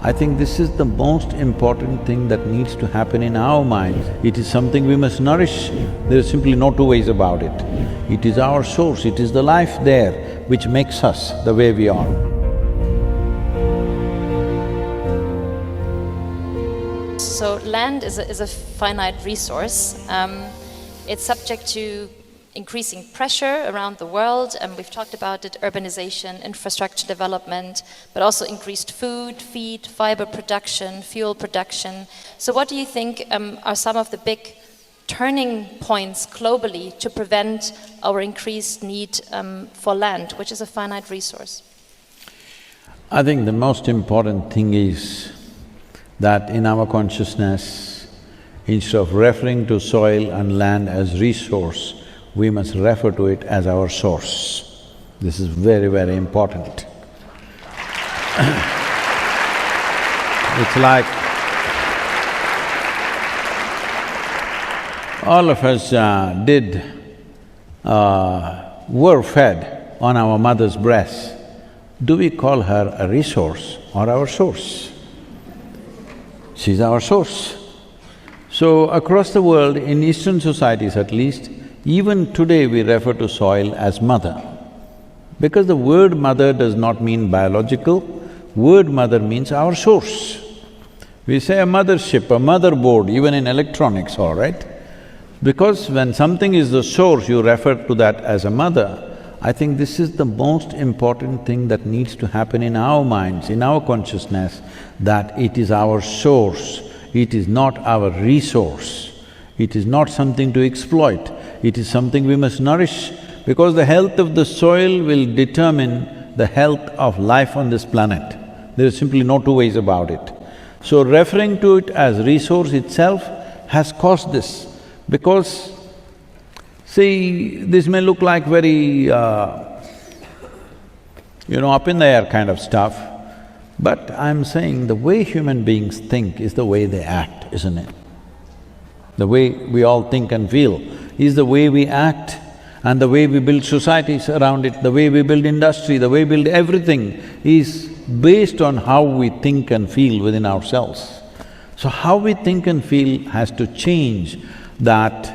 I think this is the most important thing that needs to happen in our minds. It is something we must nourish. There is simply no two ways about it. It is our source, it is the life there which makes us the way we are. So land is a finite resource. It's subject to increasing pressure around the world, and we've talked about it, urbanization, infrastructure development, but also increased food, feed, fiber production, fuel production. So what do you think are some of the big turning points globally to prevent our increased need for land, which is a finite resource? I think the most important thing is that in our consciousness, instead of referring to soil and land as resource, we must refer to it as our source. This is very, very important. It's like all of us were fed on our mother's breast. Do we call her a resource or our source? She's our source. So across the world, in Eastern societies at least, even today we refer to soil as mother. Because the word mother does not mean biological, word mother means our source. We say a mothership, a motherboard, even in electronics, all right? Because when something is the source, you refer to that as a mother. I think this is the most important thing that needs to happen in our minds, in our consciousness, that it is our source, it is not our resource. It is not something to exploit, it is something we must nourish, because the health of the soil will determine the health of life on this planet. There is simply no two ways about it. So referring to it as resource itself has caused this, because see, this may look like very, up in the air kind of stuff, but I'm saying the way human beings think is the way they act, isn't it? The way we all think and feel is the way we act, and the way we build societies around it, the way we build industry, the way we build everything is based on how we think and feel within ourselves. So how we think and feel has to change, that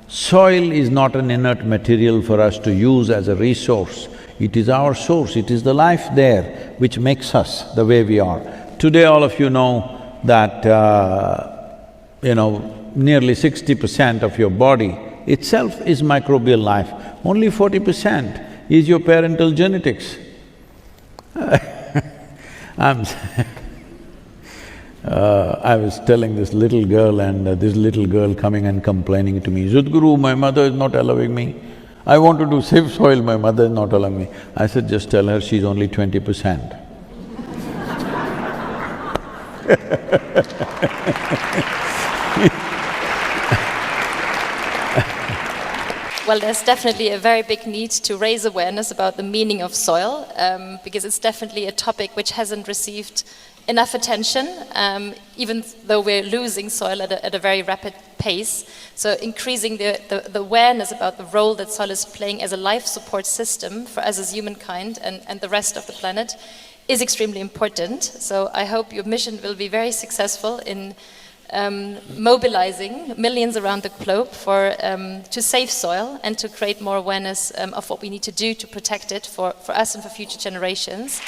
soil is not an inert material for us to use as a resource. It is our source, it is the life there which makes us the way we are. Today all of you know that, nearly 60% of your body itself is microbial life, only 40% is your parental genetics. I was telling this little girl, and this little girl coming and complaining to me, "Sadhguru, my mother is not allowing me. I want to do save soil, my mother is not allowing me." I said, just tell her she's only 20%. Well, there's definitely a very big need to raise awareness about the meaning of soil, because it's definitely a topic which hasn't received enough attention, even though we're losing soil at a very rapid pace. So increasing the awareness about the role that soil is playing as a life support system for us as humankind and the rest of the planet is extremely important. So I hope your mission will be very successful in mobilizing millions around the globe to save soil and to create more awareness of what we need to do to protect it for us and for future generations.